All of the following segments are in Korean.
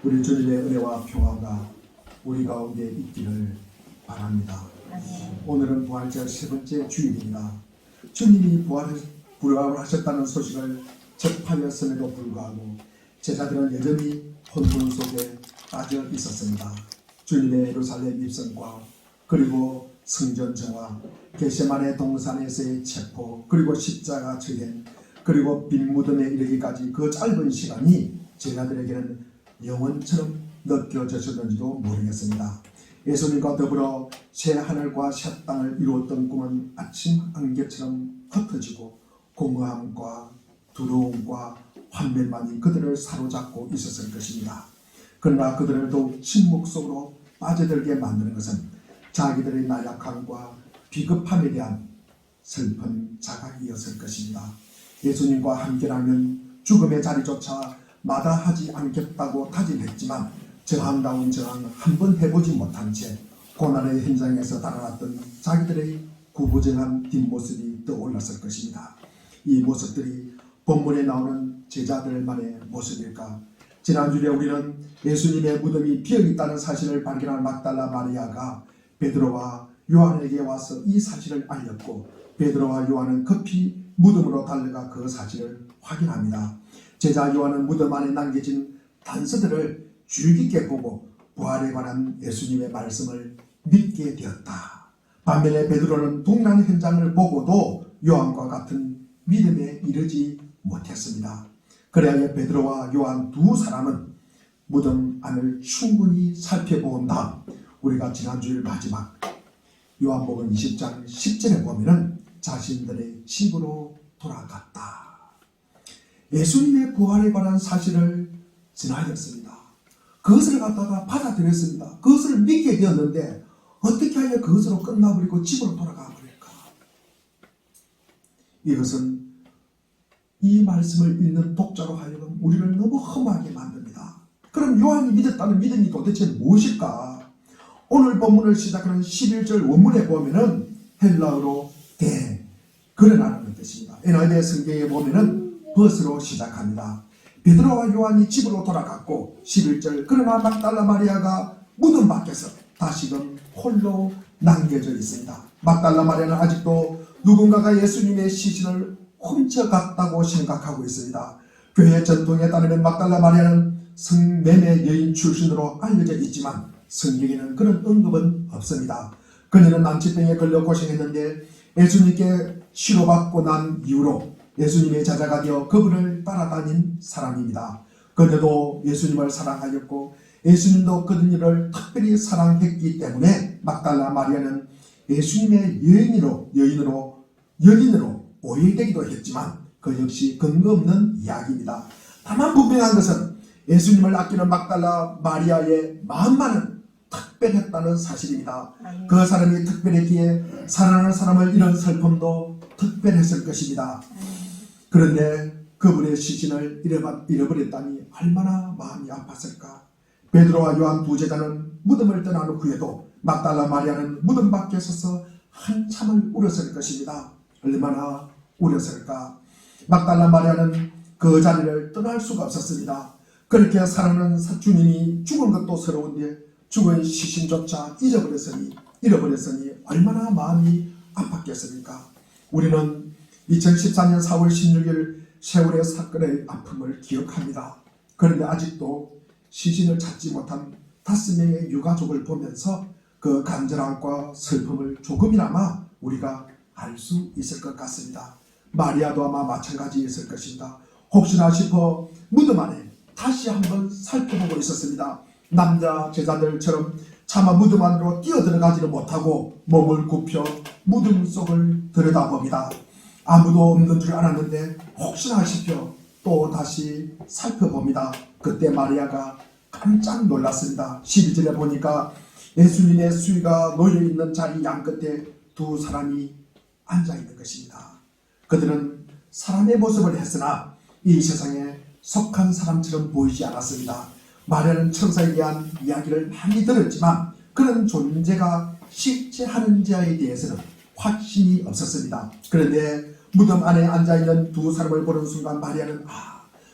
우리 주님의 은혜와 평화가 우리 가운데 있기를 바랍니다. 오늘은 부활절 세 번째 주일입니다. 주님이 부활을 하셨다는 소식을 접하였음에도 불구하고 제자들은 여전히 혼돈 속에 빠져 있었습니다. 주님의 예루살렘 입성과 그리고 성전 정화, 겟세마네 동산에서의 체포, 그리고 십자가 처형, 그리고 빈 무덤에 이르기까지 그 짧은 시간이 제자들에게는 영원처럼 느껴졌었는지도 모르겠습니다. 예수님과 더불어 새 하늘과 새 땅을 이루었던 꿈은 아침 안개처럼 흩어지고 공허함과 두려움과 환멸만이 그들을 사로잡고 있었을 것입니다. 그러나 그들을 더욱 침묵 속으로 빠져들게 만드는 것은 자기들의 나약함과 비겁함에 대한 슬픈 자각이었을 것입니다. 예수님과 함께라면 죽음의 자리조차 마다하지 않겠다고 다짐했지만 저항다운 저항 한 번 해보지 못한 채 고난의 현장에서 달아났던 자기들의 구부정한 뒷모습이 떠올랐을 것입니다. 이 모습들이 본문에 나오는 제자들만의 모습일까? 지난주에 우리는 예수님의 무덤이 비어있다는 사실을 발견한 막달라 마리아가 베드로와 요한에게 와서 이 사실을 알렸고 베드로와 요한은 급히 무덤으로 달려가 그 사실을 확인합니다. 제자 요한은 무덤 안에 남겨진 단서들을 주의 깊게 보고 부활에 관한 예수님의 말씀을 믿게 되었다. 반면에 베드로는 동일한 현장을 보고도 요한과 같은 믿음에 이르지 못했습니다. 그래야 베드로와 요한 두 사람은 무덤 안을 충분히 살펴본 다음 우리가 지난주일 마지막 요한복음 20장 10절에 보면은 자신들의 집으로 돌아갔다. 예수님의 부활에 관한 사실을 전하였습니다. 그것을 갖다가 받아들였습니다. 그것을 믿게 되었는데 어떻게 하여 그것으로 끝나버리고 집으로 돌아가 버릴까? 이것은 이 말씀을 읽는 독자로 하여금 우리를 너무 험하게 만듭니다. 그럼 요한이 믿었다는 믿음이 도대체 무엇일까? 오늘 본문을 시작하는 11절 원문에 보면은 헬라어로 그러나라는 뜻입니다. NIV 성경에 보면은 벗으로 시작합니다. 베드로와 요한이 집으로 돌아갔고 11절 그러나 막달라 마리아가 무덤 밖에서 다시금 홀로 남겨져 있습니다. 막달라 마리아는 아직도 누군가가 예수님의 시신을 훔쳐갔다고 생각하고 있습니다. 교회 전통에 따르면 막달라 마리아는 성매매 여인 출신으로 알려져 있지만 성경에는 그런 언급은 없습니다. 그녀는 난치병에 걸려 고생했는데 예수님께 치료받고 난 이후로 예수님의 제자가 되어 그분을 따라다닌 사람입니다. 그녀도 예수님을 사랑하였고 예수님도 그녀를 특별히 사랑했기 때문에 막달라 마리아는 예수님의 여인으로 오해되기도 했지만 그 역시 근거 없는 이야기입니다. 다만 분명한 것은 예수님을 아끼는 막달라 마리아의 마음만은 특별했다는 사실입니다. 그 사람이 특별했기에 사랑하는 사람을 잃은 슬픔도 특별했을 것입니다. 그런데 그분의 시신을 잃어버렸다니 얼마나 마음이 아팠을까? 베드로와 요한 두 제자는 무덤을 떠난 후에도 막달라 마리아는 무덤 밖에 서서 한참을 울었을 것입니다. 얼마나 울었을까? 막달라 마리아는 그 자리를 떠날 수가 없었습니다. 그렇게 사랑하는 주님이 죽은 것도 서러운데 죽은 시신조차 잃어버렸으니 얼마나 마음이 아팠겠습니까? 우리는 2014년 4월 16일 세월의 사건의 아픔을 기억합니다. 그런데 아직도 시신을 찾지 못한 5명의 유가족을 보면서 그 간절함과 슬픔을 조금이나마 우리가 알 수 있을 것 같습니다. 마리아도 아마 마찬가지였을 것입니다. 혹시나 싶어 무덤 안에 다시 한번 살펴보고 있었습니다. 남자 제자들처럼 차마 무덤 안으로 뛰어들어가지는 못하고 몸을 굽혀 무덤 속을 들여다봅니다. 아무도 없는 줄 알았는데 혹시나 싶어 또 다시 살펴봅니다. 그때 마리아가 깜짝 놀랐습니다. 12절에 보니까 예수님의 수위가 놓여있는 자리 양끝에 두 사람이 앉아있는 것입니다. 그들은 사람의 모습을 했으나 이 세상에 속한 사람처럼 보이지 않았습니다. 마리아는 천사에 대한 이야기를 많이 들었지만 그런 존재가 실제하는 자에 대해서는 확신이 없었습니다. 그런데 무덤 안에 앉아있는 두 사람을 보는 순간 마리아는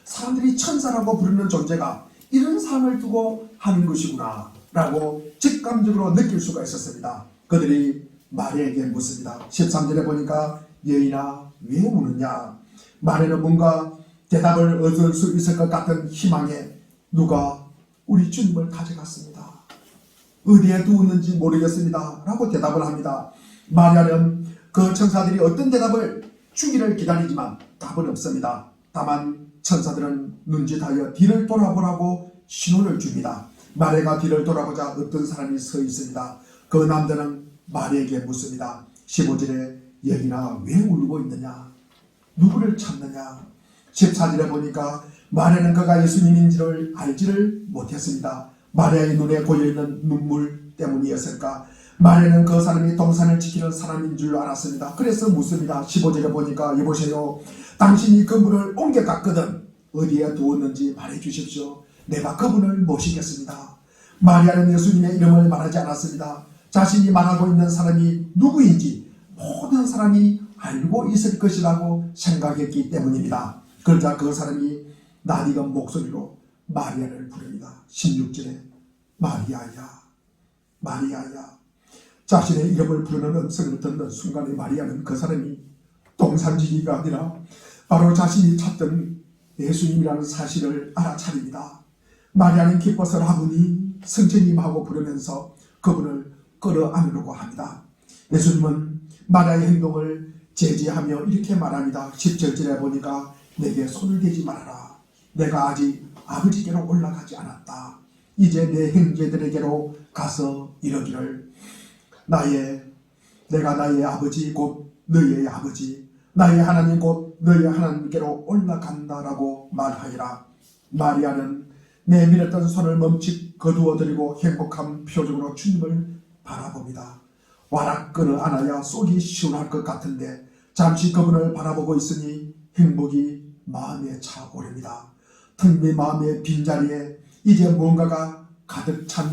사람들이 천사라고 부르는 존재가 이런 삶을 두고 하는 것이구나 라고 직감적으로 느낄 수가 있었습니다. 그들이 마리아에게 묻습니다. 13절에 보니까 여인아 왜 우느냐. 마리아는 뭔가 대답을 얻을 수 있을 것 같은 희망에 누가 우리 주님을 가져갔습니다. 어디에 두었는지 모르겠습니다 라고 대답을 합니다. 마리아는 그 천사들이 어떤 대답을 주기를 기다리지만 답은 없습니다. 다만 천사들은 눈짓하여 뒤를 돌아보라고 신호를 줍니다. 마리아가 뒤를 돌아보자 어떤 사람이 서 있습니다. 그 남자는 마리아에게 묻습니다. 15절에 여인아 왜 울고 있느냐. 누구를 찾느냐. 14절에 보니까 마리아는 그가 예수님인지를 알지를 못했습니다. 마리아의 눈에 고여있는 눈물 때문이었을까. 마리아는 그 사람이 동산을 지키는 사람인 줄 알았습니다. 그래서 묻습니다. 15절에 보니까 여보세요. 당신이 그분을 옮겨갔거든. 어디에 두었는지 말해주십시오. 내가 그분을 모시겠습니다. 마리아는 예수님의 이름을 말하지 않았습니다. 자신이 말하고 있는 사람이 누구인지 모든 사람이 알고 있을 것이라고 생각했기 때문입니다. 그러자 그 사람이 낯익은 목소리로 마리아를 부릅니다. 16절에 마리아야 마리아야. 자신의 이름을 부르는 음성을 듣는 순간에 마리아는 그 사람이 동산지기가 아니라 바로 자신이 찾던 예수님이라는 사실을 알아차립니다. 마리아는 기뻐서 라보니 선생님하고 부르면서 그분을 끌어안으려고 합니다. 예수님은 마리아의 행동을 제지하며 이렇게 말합니다. 17절에 보니까 내게 손을 대지 말아라. 내가 아직 아버지께로 올라가지 않았다. 이제 내 형제들에게로 가서 이러기를 내가 나의 아버지 곧 너희의 아버지 나의 하나님 곧 너희의 하나님께로 올라간다라고 말하리라. 마리아는 내밀었던 손을 멈칫 거두어들이고 행복한 표정으로 주님을 바라봅니다. 와락 끌어안아야 속이 시원할 것 같은데 잠시 그분을 바라보고 있으니 행복이 마음에 차오릅니다. 텅 빈 마음의 빈자리에 이제 뭔가가 가득 찬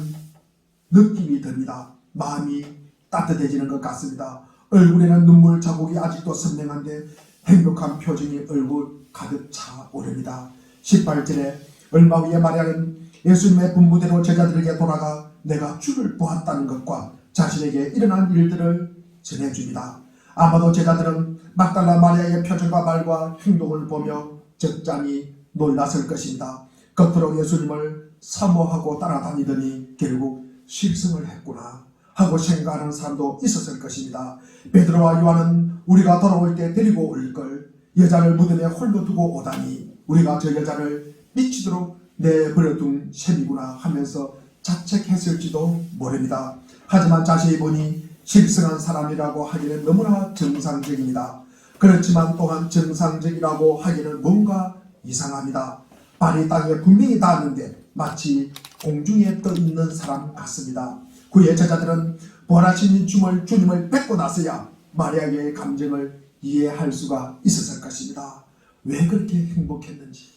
느낌이 듭니다. 마음이 따뜻해지는 것 같습니다. 얼굴에는 눈물 자국이 아직도 선명한데 행복한 표정이 얼굴 가득 차오릅니다. 18절에 얼마 후에 마리아는 예수님의 분부대로 제자들에게 돌아가 내가 주를 보았다는 것과 자신에게 일어난 일들을 전해줍니다. 아마도 제자들은 막달라 마리아의 표정과 말과 행동을 보며 적잖이 놀랐을 것입니다. 겉으로 예수님을 사모하고 따라다니더니 결국 실성을 했구나 하고 생각하는 사람도 있었을 것입니다. 베드로와 요한은 우리가 돌아올 때 데리고 올 걸 여자를 무덤에 홀로 두고 오다니 우리가 저 여자를 미치도록 내버려둔 셈이구나 하면서 자책했을지도 모릅니다. 하지만 자세히 보니 실성한 사람이라고 하기는 너무나 정상적입니다. 그렇지만 또한 정상적이라고 하기는 뭔가 이상합니다. 발이 땅에 분명히 닿았는데 마치 공중에 떠 있는 사람 같습니다. 그의 제자들은 부활하신 주님을 뵙고 나서야 마리아의 감정을 이해할 수가 있었을 것입니다. 왜 그렇게 행복했는지,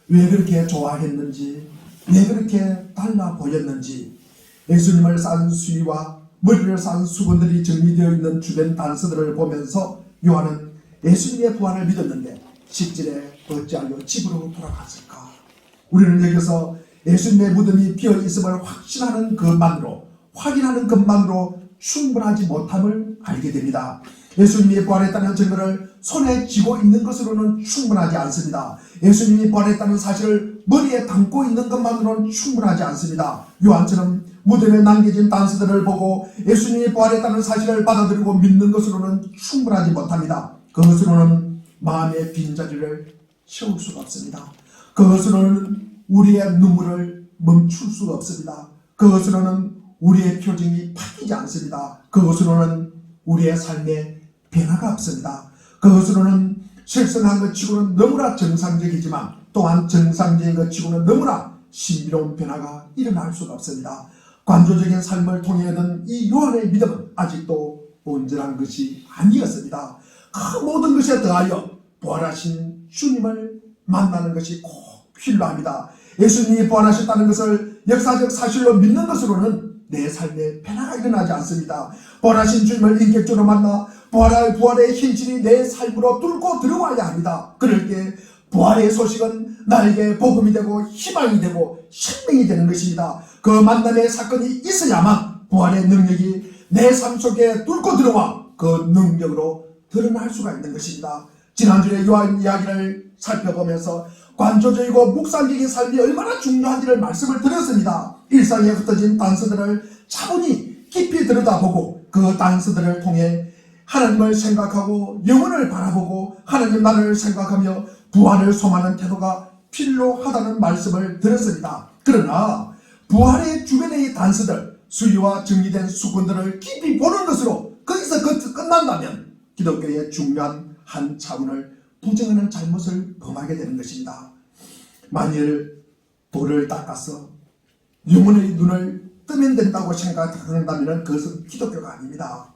왜 그렇게 좋아했는지, 왜 그렇게 달라 보였는지. 예수님을 싼 수위와 머리를 싼 수건들이 정리되어 있는 주변 단서들을 보면서 요한은 예수님의 부활을 믿었는데 10절에 어찌하여 집으로 돌아갔을까. 우리는 여기서 예수님의 무덤이 비어있음을 확인하는 것만으로 충분하지 못함을 알게 됩니다. 예수님이 부활했다는 증거를 손에 쥐고 있는 것으로는 충분하지 않습니다. 예수님이 부활했다는 사실을 머리에 담고 있는 것만으로는 충분하지 않습니다. 요한처럼 무덤에 남겨진 단서들을 보고 예수님이 부활했다는 사실을 받아들이고 믿는 것으로는 충분하지 못합니다. 그것으로는 마음의 빈자리를 채울 수가 없습니다. 그것으로는 우리의 눈물을 멈출 수가 없습니다. 그것으로는 우리의 표정이 바뀌지 않습니다. 그것으로는 우리의 삶에 변화가 없습니다. 그것으로는 실성한 것 치고는 너무나 정상적이지만 또한 정상적인 것 치고는 너무나 신비로운 변화가 일어날 수가 없습니다. 관조적인 삶을 통해 얻은 이 요한의 믿음은 아직도 온전한 것이 아니었습니다. 그 모든 것에 더하여 부활하신 주님을 만나는 것이 꼭 필요합니다. 예수님이 부활하셨다는 것을 역사적 사실로 믿는 것으로는 내 삶에 변화가 일어나지 않습니다. 부활하신 주님을 인격적으로 만나 부활의 현실이 내 삶으로 뚫고 들어와야 합니다. 그럴 때 부활의 소식은 나에게 복음이 되고 희망이 되고 생명이 되는 것입니다. 그 만남의 사건이 있어야만 부활의 능력이 내 삶 속에 뚫고 들어와 그 능력으로 드러날 수가 있는 것입니다. 지난주에 요한 이야기를 살펴보면서 관조적이고 묵상적인 삶이 얼마나 중요한지를 말씀을 드렸습니다. 일상에 흩어진 단서들을 차분히 깊이 들여다보고 그 단서들을 통해 하나님을 생각하고 영혼을 바라보고 하나님 나라를 생각하며 부활을 소망하는 태도가 필요하다는 말씀을 드렸습니다. 그러나 부활의 주변의 단서들, 수리와 정리된 수건들을 깊이 보는 것으로 거기서 끝난다면 기독교의 중요한 한 차원을 부정하는 잘못을 범하게 되는 것입니다. 만일 돌을 닦아서 영혼의 눈을 뜨면 된다고 생각한다면 그것은 기독교가 아닙니다.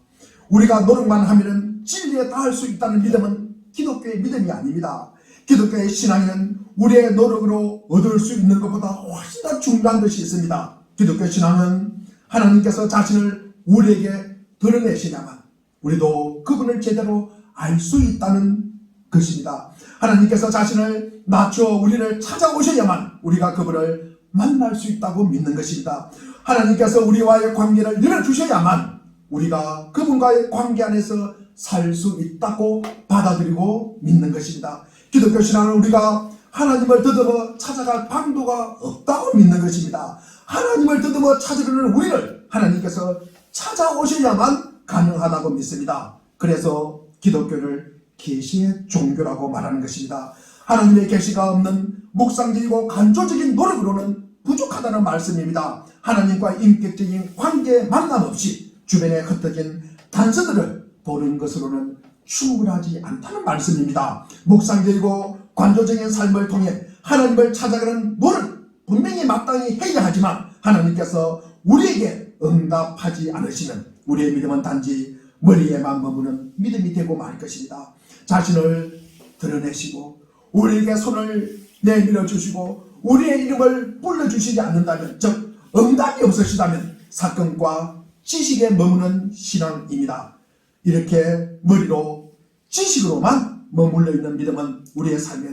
우리가 노력만 하면 진리에 닿을 수 있다는 믿음은 기독교의 믿음이 아닙니다. 기독교의 신앙에는 우리의 노력으로 얻을 수 있는 것보다 훨씬 더 중요한 것이 있습니다. 기독교 신앙은 하나님께서 자신을 우리에게 드러내시냐만 우리도 그분을 제대로 알 수 있다는 것입니다. 하나님께서 자신을 낮춰 우리를 찾아오셔야만 우리가 그분을 만날 수 있다고 믿는 것입니다. 하나님께서 우리와의 관계를 열어주셔야만 우리가 그분과의 관계 안에서 살 수 있다고 받아들이고 믿는 것입니다. 기독교 신앙은 우리가 하나님을 더듬어 찾아갈 방도가 없다고 믿는 것입니다. 하나님을 더듬어 찾으려는 우리를 하나님께서 찾아오셔야만 가능하다고 믿습니다. 그래서 기독교를 계시의 종교라고 말하는 것입니다. 하나님의 계시가 없는 묵상적이고 간조적인 노력으로는 부족하다는 말씀입니다. 하나님과 인격적인 관계 만남 없이 주변에 흩어진 단서들을 보는 것으로는 충분하지 않다는 말씀입니다. 묵상적이고 관조적인 삶을 통해 하나님을 찾아가는 노력 분명히 마땅히 해야 하지만 하나님께서 우리에게 응답하지 않으시면 우리의 믿음은 단지 머리에만 머무는 믿음이 되고 말 것입니다. 자신을 드러내시고 우리에게 손을 내밀어 주시고 우리의 이름을 불러주시지 않는다면, 즉 응답이 없으시다면 사건과 지식에 머무는 신앙입니다. 이렇게 머리로 지식으로만 머물러 있는 믿음은 우리의 삶에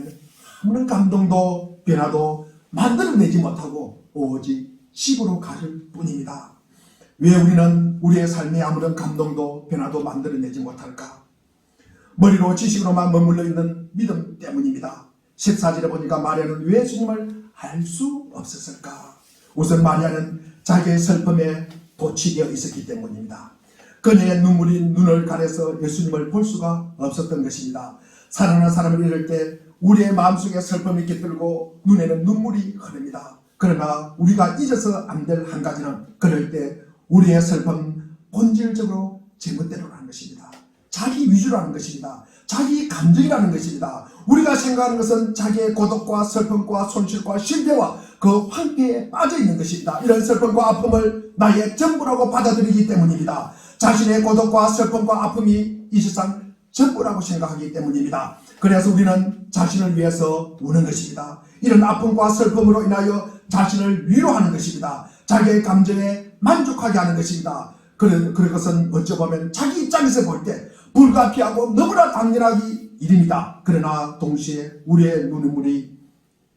아무런 감동도 변화도 만들어내지 못하고 오직 집으로 가실 뿐입니다. 왜 우리는 우리의 삶에 아무런 감동도 변화도 만들어내지 못할까? 머리로 지식으로만 머물러 있는 믿음 때문입니다. 14절에 보니까 마리아는 왜 예수님을 알 수 없었을까? 우선 마리아는 자기의 슬픔에 도취되어 있었기 때문입니다. 그녀의 눈물이 눈을 가려서 예수님을 볼 수가 없었던 것입니다. 사랑하는 사람을 잃을 때 우리의 마음속에 슬픔이 깃들고 눈에는 눈물이 흐릅니다. 그러나 우리가 잊어서 안 될 한 가지는 그럴 때 우리의 슬픔 본질적으로 제멋대로라는 것입니다. 자기 위주라는 것입니다. 자기 감정이라는 것입니다. 우리가 생각하는 것은 자기의 고독과 슬픔과 손실과 실패와 그 황폐에 빠져 있는 것입니다. 이런 슬픔과 아픔을 나의 전부라고 받아들이기 때문입니다. 자신의 고독과 슬픔과 아픔이 이 세상 전부라고 생각하기 때문입니다. 그래서 우리는 자신을 위해서 우는 것입니다. 이런 아픔과 슬픔으로 인하여 자신을 위로하는 것입니다. 자기의 감정에 만족하게 하는 것입니다. 그것은 어쩌보면 자기 입장에서 볼 때 불가피하고 너무나 당연하기 일입니다. 그러나 동시에 우리의 눈물이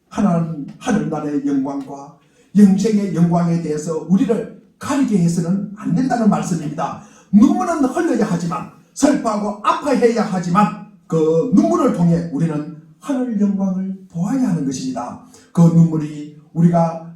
하늘나라의 영광과 영생의 영광에 대해서 우리를 가리게 해서는 안 된다는 말씀입니다. 눈물은 흘려야 하지만 슬퍼하고 아파해야 하지만 그 눈물을 통해 우리는 하늘 영광을 보아야 하는 것입니다. 그 눈물이 우리가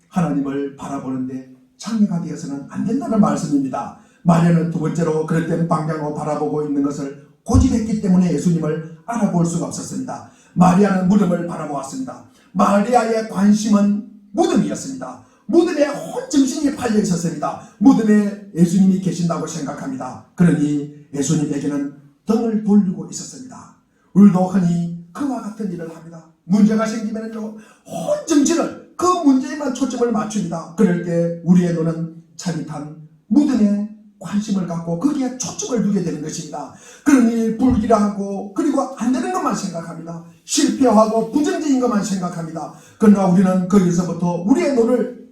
하나님을 바라보는데 장애가 되어서는 안 된다는 말씀입니다. 마리아는 두 번째로 그럴 땐 방향으로 바라보고 있는 것을 고집했기 때문에 예수님을 알아볼 수가 없었습니다. 마리아는 무덤을 바라보았습니다. 마리아의 관심은 무덤이었습니다. 무덤에 온 정신이 팔려 있었습니다. 무덤에 예수님이 계신다고 생각합니다. 그러니 예수님에게는 등을 돌리고 있었습니다. 우리도 흔히 그와 같은 일을 합니다. 문제가 생기면 온 정신을 그 문제에만 초점을 맞춥니다. 그럴 때 우리의 눈은 차릿한 무덤에 관심을 갖고 거기에 초점을 두게 되는 것입니다. 그러니 불길하고 그리고 안 되는 것만 생각합니다. 실패하고 부정적인 것만 생각합니다. 그러나 우리는 거기서부터 우리의 눈을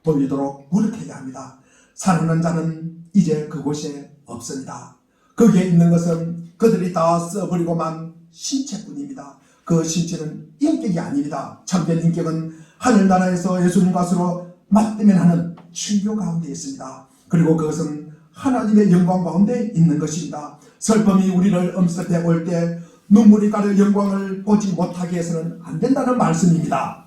돌리도록 노력해야 합니다. 사랑하는 자는 이제 그곳에 없습니다. 거기에 있는 것은 그들이 다 써버리고만 신체뿐입니다. 그 신체는 인격이 아닙니다. 참된 인격은 하늘나라에서 예수님과 서로 맞대면 하는 친교 가운데 있습니다. 그리고 그것은 하나님의 영광 가운데 있는 것입니다. 슬픔이 우리를 엄습해 올 때 눈물이 가려 영광을 보지 못하게 해서는 안 된다는 말씀입니다.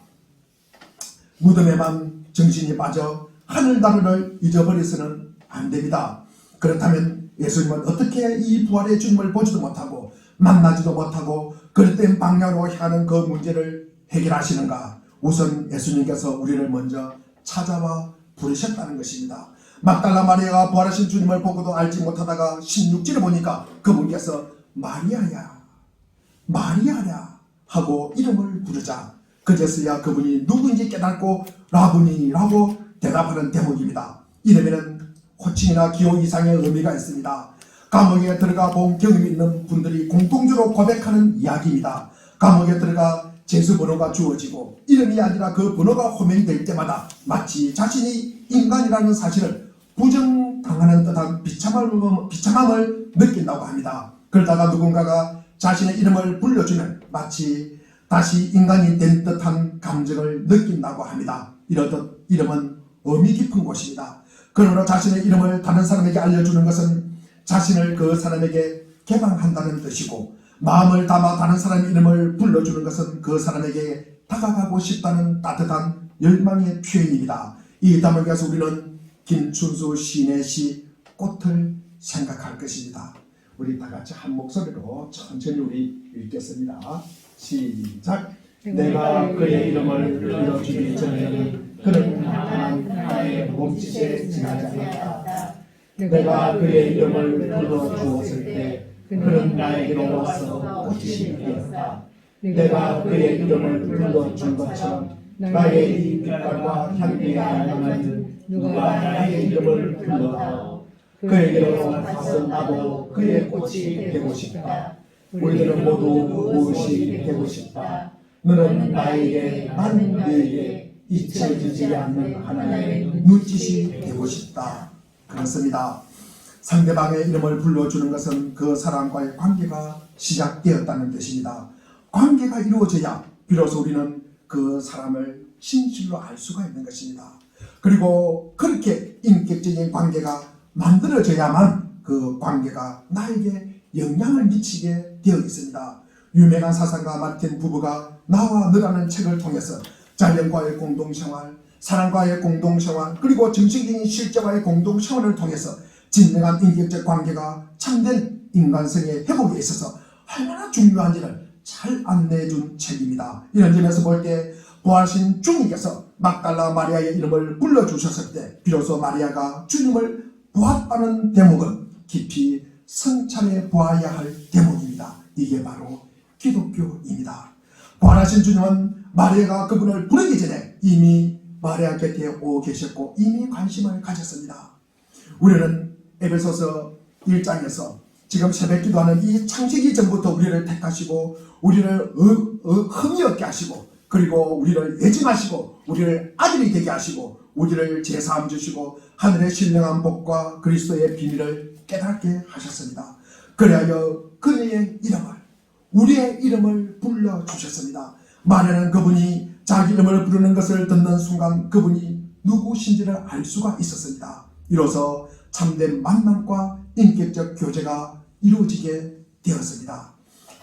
무덤에만 정신이 빠져 하늘나라를 잊어버려서는 안 됩니다. 그렇다면 예수님은 어떻게 이 부활의 주님을 보지도 못하고 만나지도 못하고 그릇된 방향으로 향하는 그 문제를 해결하시는가? 우선 예수님께서 우리를 먼저 찾아와 부르셨다는 것입니다. 막달라 마리아가 부활하신 주님을 보고도 알지 못하다가 16절에 보니까 그분께서 마리아야 마리아야 하고 이름을 부르자 그제서야 그분이 누구인지 깨닫고 라보니라고 대답하는 대목입니다. 이름에는 호칭이나 기호 이상의 의미가 있습니다. 감옥에 들어가 본 경험이 있는 분들이 공통적으로 고백하는 이야기입니다. 감옥에 들어가 제수번호가 주어지고 이름이 아니라 그 번호가 호명될 때마다 마치 자신이 인간이라는 사실을 부정당하는 듯한 비참함을 느낀다고 합니다. 그러다가 누군가가 자신의 이름을 불러주면 마치 다시 인간이 된 듯한 감정을 느낀다고 합니다. 이러듯 이름은 의미 깊은 곳입니다. 그러므로 자신의 이름을 다른 사람에게 알려주는 것은 자신을 그 사람에게 개방한다는 뜻이고 마음을 담아 다른 사람의 이름을 불러주는 것은 그 사람에게 다가가고 싶다는 따뜻한 열망의 표현입니다. 이 대목에서 우리는 김춘수 시인의 시 꽃을 생각할 것입니다. 우리 다 같이 한 목소리로 천천히 우리 읽겠습니다. 시작. 내가 그의 이름을 불러주기 전에는 그는 나의 몸짓에 지나지 않았다. 내가 그의 이름을 불러주었을 때 그는 나에게로 와서 꽃이 되었다. 내가 그의 이름을 불러준 것처럼 나의 이 빛깔과 향기가 나는 누가 나의 이름을 불러다오. 그에게로 가서 나도 그의 꽃이 되고 싶다. 우리는 모두 무엇이 되고 싶다. 너는 나에게 난 너에게 잊혀지지 않는 하나의 눈짓이 되고 싶다. 그렇습니다. 상대방의 이름을 불러주는 것은 그 사람과의 관계가 시작되었다는 뜻입니다. 관계가 이루어져야 비로소 우리는 그 사람을 진실로 알 수가 있는 것입니다. 그리고 그렇게 인격적인 관계가 만들어져야만 그 관계가 나에게 영향을 미치게 되어 있습니다. 유명한 사상가 마틴 부부가 나와 너라는 책을 통해서 자연과의 공동생활, 사랑과의 공동생활, 그리고 정신적인 실제와의 공동생활을 통해서 진정한 인격적 관계가 참된 인간성의 회복에 있어서 얼마나 중요한지를 잘 안내해준 책입니다. 이런 점에서 볼 때 부활하신 주님께서 막달라 마리아의 이름을 불러주셨을 때 비로소 마리아가 주님을 보았다는 대목은 깊이 성찰해 보아야 할 대목입니다. 이게 바로 기독교입니다. 부활하신 주님은 마리아가 그분을 부르기 전에 이미 마리아 곁에 오고 계셨고 이미 관심을 가졌습니다. 우리는 에베소서 1장에서 지금 새벽 기도하는 이 창세기 전부터 우리를 택하시고 우리를 흠이 없게 하시고 그리고 우리를 예증하시고 우리를 아들이 되게 하시고 우리를 제사함 주시고 하늘의 신령한 복과 그리스도의 비밀을 깨닫게 하셨습니다. 그리하여 그의 이름을 우리의 이름을 불러주셨습니다. 마리아는 그분이 자기 이름을 부르는 것을 듣는 순간 그분이 누구신지를 알 수가 있었습니다. 이로써 참된 만남과 인격적 교제가 이루어지게 되었습니다.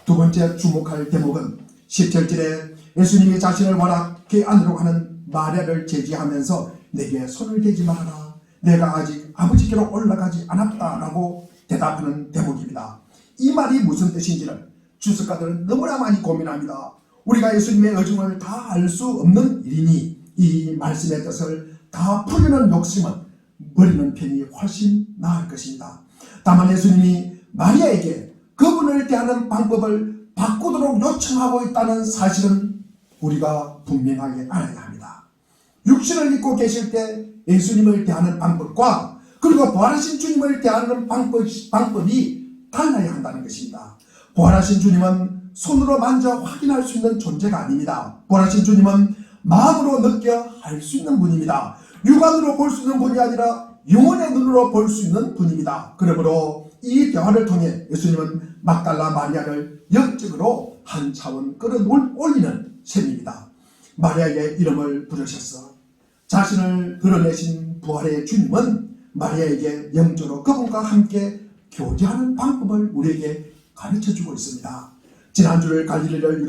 두 번째 주목할 대목은 17절에 예수님이 자신을 와락케 안으로 가는 마리아를 제지하면서 내게 손을 대지 말아라. 내가 아직 아버지께로 올라가지 않았다라고 대답하는 대목입니다. 이 말이 무슨 뜻인지를 주석가들은 너무나 많이 고민합니다. 우리가 예수님의 의중을 다 알 수 없는 일이니 이 말씀의 뜻을 다 풀려는 욕심은 버리는 편이 훨씬 나을 것입니다. 다만 예수님이 마리아에게 그분을 대하는 방법을 바꾸도록 요청하고 있다는 사실은 우리가 분명하게 알아야 합니다. 육신을 입고 계실 때 예수님을 대하는 방법과 그리고 부활하신 주님을 대하는 방법이 달라야 한다는 것입니다. 부활하신 주님은 손으로 만져 확인할 수 있는 존재가 아닙니다. 부활하신 주님은 마음으로 느껴 알 수 있는 분입니다. 육안으로 볼 수 있는 분이 아니라 영혼의 눈으로 볼 수 있는 분입니다. 그러므로 이 대화를 통해 예수님은 막달라 마리아를 영적으로 한 차원 끌어올리는 셈입니다. 마리아에게 이름을 부르셨어. 자신을 드러내신 부활의 주님은 마리아에게 영적으로 그분과 함께 교제하는 방법을 우리에게 가르쳐주고 있습니다. 지난주를 갈릴리를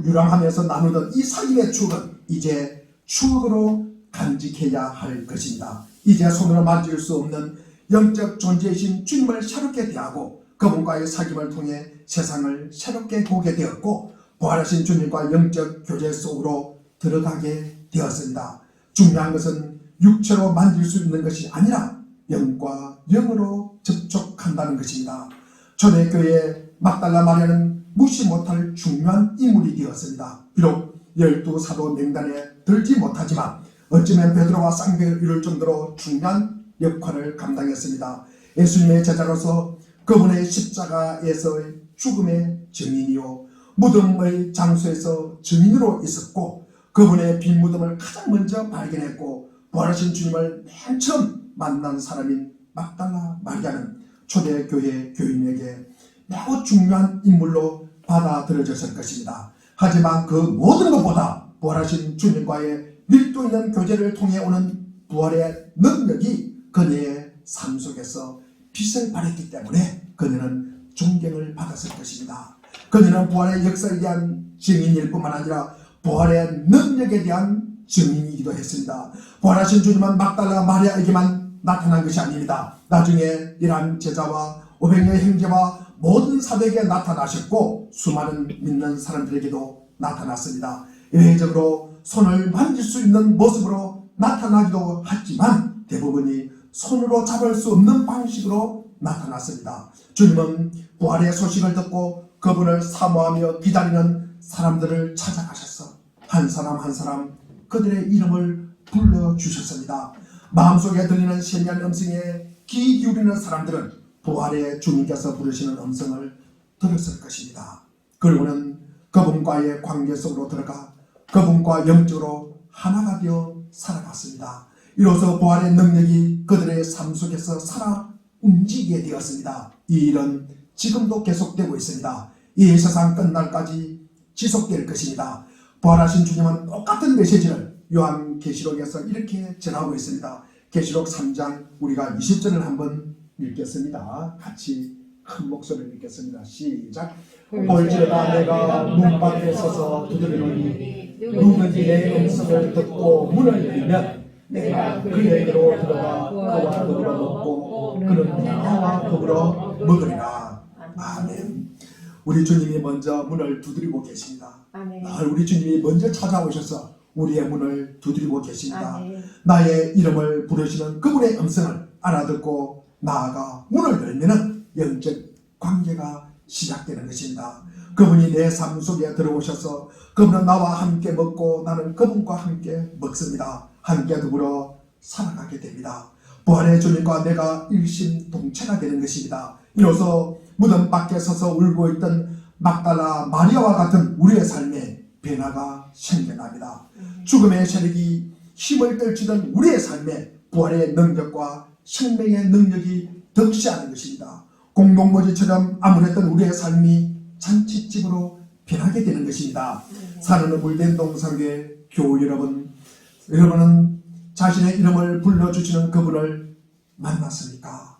유랑하면서 나누던 이 사귐의 추억은 이제 추억으로 간직해야 할 것입니다. 이제 손으로 만질 수 없는 영적 존재이신 주님을 새롭게 대하고 그분과의 사귐을 통해 세상을 새롭게 보게 되었고 부활하신 주님과 영적 교제 속으로 들어가게 되었습니다. 중요한 것은 육체로 만질 수 있는 것이 아니라 영과 영으로 접촉한다는 것입니다. 초대교회의 막달라 마리아는 무시 못할 중요한 인물이 되었습니다. 비록 12사도 명단에 들지 못하지만 어쩌면 베드로와 쌍벽을 이룰 정도로 중요한 역할을 감당했습니다. 예수님의 제자로서 그분의 십자가에서의 죽음의 증인이요 무덤의 장소에서 증인으로 있었고 그분의 빈 무덤을 가장 먼저 발견했고 부활하신 주님을 맨 처음 만난 사람인 막달라 마리아는 초대교회 교인에게 매우 중요한 인물로 받아들여졌을 것입니다. 하지만 그 모든 것보다 부활하신 주님과의 밀도 있는 교제를 통해 오는 부활의 능력이 그녀의 삶 속에서 빛을 발했기 때문에 그녀는 존경을 받았을 것입니다. 그녀는 부활의 역사에 대한 증인일 뿐만 아니라 부활의 능력에 대한 증인이기도 했습니다. 부활하신 주님은 막달라 마리아에게만 나타난 것이 아닙니다. 나중에 이란 제자와 500의 형제와 모든 사도에게 나타나셨고 수많은 믿는 사람들에게도 나타났습니다. 예외적으로 손을 만질 수 있는 모습으로 나타나기도 했지만 대부분이 손으로 잡을 수 없는 방식으로 나타났습니다. 주님은 부활의 소식을 듣고 그분을 사모하며 기다리는 사람들을 찾아가셨어. 한 사람 한 사람 그들의 이름을 불러주셨습니다. 마음속에 들리는 세미한 음성에 귀 기울이는 사람들은 부활의 주님께서 부르시는 음성을 들었을 것입니다. 그리고는 그분과의 관계 속으로 들어가 그분과 영적으로 하나가 되어 살아갔습니다. 이로써 부활의 능력이 그들의 삶 속에서 살아 움직이게 되었습니다. 이 일은 지금도 계속되고 있습니다. 이 세상 끝날까지 지속될 것입니다. 부활하신 주님은 똑같은 메시지를 요한계시록에서 이렇게 전하고 있습니다. 계시록 3장 우리가 20절을 한번 읽겠습니다. 같이 큰 목소리로 읽겠습니다. 시작. 볼지어다 내가 문 밖에 서서 두드리노니 누구든지 내 음성을 듣고 문을 열면 내가 그에게로 들어가 그와 더불어 먹고 그는 나와 더불어 먹으리라. 아멘. 우리 주님이 먼저 문을 두드리고 계십니다. 우리 주님이 먼저 찾아오셔서 우리의 문을 두드리고 계십니다. 아멘. 나의 이름을 부르시는 그분의 음성을 알아듣고 나아가 문을 열면은 영적 관계가 시작되는 것입니다. 그분이 내 삶 속에 들어오셔서 그분은 나와 함께 먹고 나는 그분과 함께 먹습니다. 함께 더불어 살아가게 됩니다. 부활의 주님과 내가 일심동체가 되는 것입니다. 이로써 무덤 밖에 서서 울고 있던 막달라 마리아와 같은 우리의 삶에 변화가 생겨납니다. 죽음의 세력이 힘을 떨치던 우리의 삶에 부활의 능력과 생명의 능력이 득시하는 것입니다. 공동묘지처럼 암울했던 우리의 삶이 잔치집으로 변하게 되는 것입니다. 사는 물된 동상교회 교우 여러분은 자신의 이름을 불러주시는 그분을 만났습니까?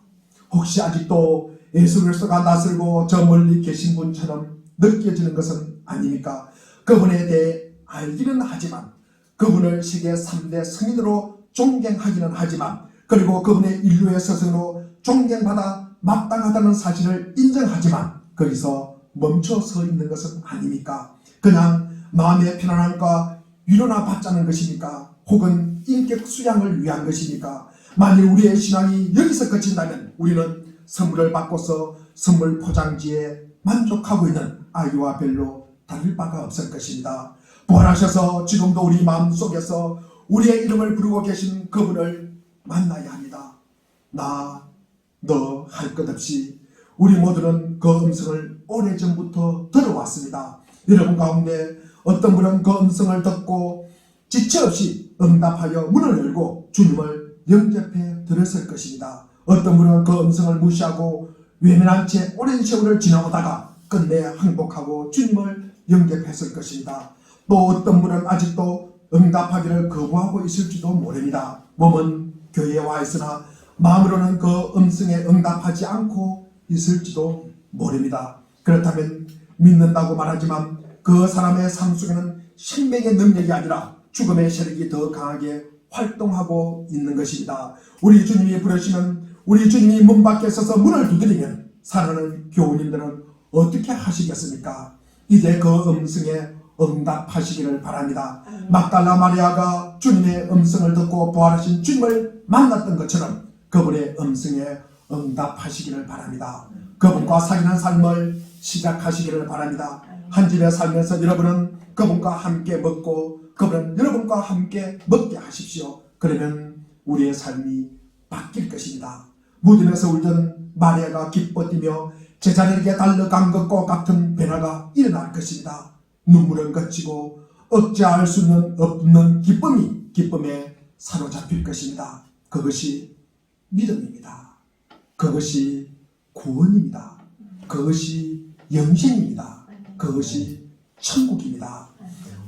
혹시 아직도 예수 그리스도가 낯설고 저 멀리 계신 분처럼 느껴지는 것은 아닙니까? 그분에 대해 알기는 하지만 그분을 세계 3대 성인으로 존경하기는 하지만 그리고 그분의 인류의 스승으로 존경받아 마땅하다는 사실을 인정하지만 거기서 멈춰 서 있는 것은 아닙니까? 그냥 마음의 편안함과 위로나 받자는 것입니까? 혹은 인격 수양을 위한 것입니까? 만일 우리의 신앙이 여기서 그친다면 우리는 선물을 받고서 선물 포장지에 만족하고 있는 아이와 별로 다를 바가 없을 것입니다. 부활하셔서 지금도 우리 마음속에서 우리의 이름을 부르고 계신 그분을 만나야 합니다. 나, 너 할 것 없이 우리 모두는 그 음성을 오래전부터 들어왔습니다. 여러분 가운데 어떤 분은 그 음성을 듣고 지체 없이 응답하여 문을 열고 주님을 영접해 들었을 것입니다. 어떤 분은 그 음성을 무시하고 외면한 채 오랜 세월을 지나오다가 끝내 항복하고 주님을 영접했을 것입니다. 또 어떤 분은 아직도 응답하기를 거부하고 있을지도 모릅니다. 몸은 교회에 와 있으나 마음으로는 그 음성에 응답하지 않고 있을지도 모릅니다. 그렇다면 믿는다고 말하지만 그 사람의 삶 속에는 생명의 능력이 아니라 죽음의 세력이 더 강하게 활동하고 있는 것입니다. 우리 주님이 부르시면, 우리 주님이 문 밖에 서서 문을 두드리면 사랑하는 교우님들은 어떻게 하시겠습니까? 이제 그 음성에 응답하시기를 바랍니다. 막달라 마리아가 주님의 음성을 듣고 부활하신 주님을 만났던 것처럼 그분의 음성에 응답하시기를 바랍니다. 그분과 사귀는 삶을 시작하시기를 바랍니다. 한 집에 살면서 여러분은 그분과 함께 먹고 그분은 여러분과 함께 먹게 하십시오. 그러면 우리의 삶이 바뀔 것입니다. 무덤에서 울던 마리아가 기뻐 뛰며 제자들에게 달려간 것과 같은 변화가 일어날 것입니다. 눈물은 그치고 억제할 수는 없는 기쁨에 사로잡힐 것입니다. 그것이 믿음입니다. 그것이 구원입니다. 그것이 영생입니다. 그것이 천국입니다.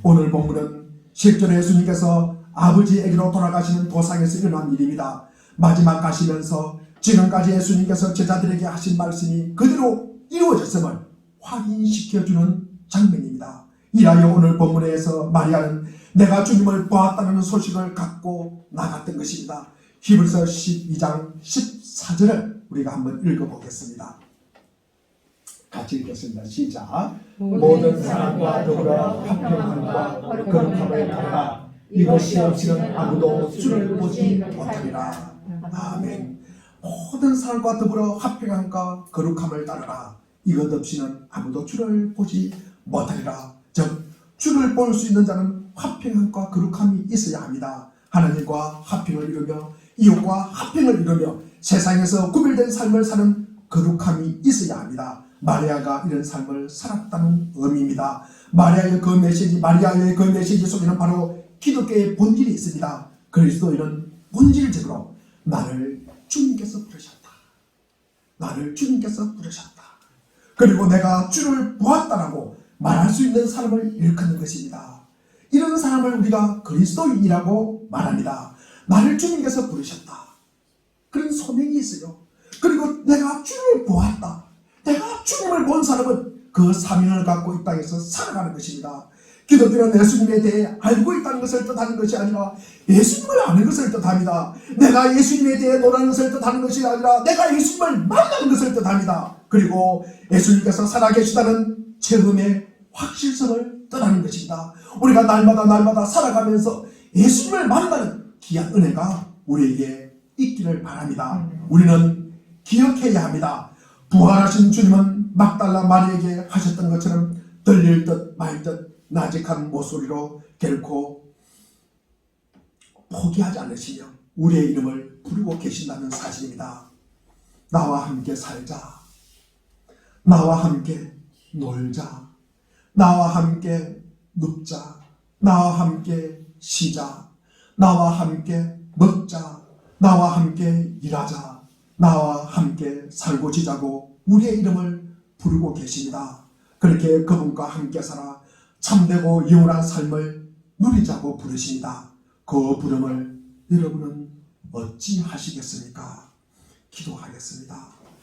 오늘 본문은 실제로 예수님께서 아버지에게로 돌아가시는 도상에서 일어난 일입니다. 마지막 가시면서 지금까지 예수님께서 제자들에게 하신 말씀이 그대로 이루어졌음을 확인시켜주는 장면입니다. 이라여 오늘 본문에서 마리아는 내가 주님을 보았다는 소식을 갖고 나갔던 것입니다. 히브리서 12장 14절을 우리가 한번 읽어보겠습니다. 같이 읽겠습니다. 시작. 모든 사람과 더불어 화평함과 거룩함을 따라 이것이 없이는 아무도 주를 보지 못하리라. 아멘. 모든 사람과 더불어 화평함과 거룩함을 따르라. 이것 없이는 아무도 주를 보지 못하리라. 즉 주를 볼 수 있는 자는 화평함과 거룩함이 있어야 합니다. 하나님과 화평을 이루며 이웃과 화평을 이루며 세상에서 구별된 삶을 사는 거룩함이 있어야 합니다. 마리아가 이런 삶을 살았다는 의미입니다. 마리아의 그 메시지 속에는 바로 기독교의 본질이 있습니다. 그리스도인은 본질적으로 나를 주님께서 부르셨다. 나를 주님께서 부르셨다. 그리고 내가 주를 보았다라고 말할 수 있는 사람을 일컫는 것입니다. 이런 사람을 우리가 그리스도인이라고 말합니다. 나를 주님께서 부르셨다. 그런 소명이 있어요. 그리고 내가 주를 보았다. 내가 주님을 본 사람은 그 사명을 갖고 이 땅에서 살아가는 것입니다. 기독교는 예수님에 대해 알고 있다는 것을 뜻하는 것이 아니라 예수님을 아는 것을 뜻합니다. 내가 예수님에 대해 논하는 것을 뜻하는 것이 아니라 내가 예수님을 만나는 것을 뜻합니다. 그리고 예수님께서 살아계시다는 체험의 확실성을 뜻하는 것입니다. 우리가 날마다 살아가면서 예수님을 만나는 귀한 은혜가 우리에게 있기를 바랍니다. 우리는 기억해야 합니다. 부활하신 주님은 막달라 마리에게 하셨던 것처럼 들릴 듯 말 듯 나직한 목소리로 결코 포기하지 않으시며 우리의 이름을 부르고 계신다는 사실입니다. 나와 함께 살자. 나와 함께 놀자. 나와 함께 눕자. 나와 함께 쉬자. 나와 함께 먹자. 나와 함께 일하자. 나와 함께 살고 지자고 우리의 이름을 부르고 계십니다. 그렇게 그분과 함께 살아 참되고 영원한 삶을 누리자고 부르십니다. 그 부름을 여러분은 어찌 하시겠습니까? 기도하겠습니다.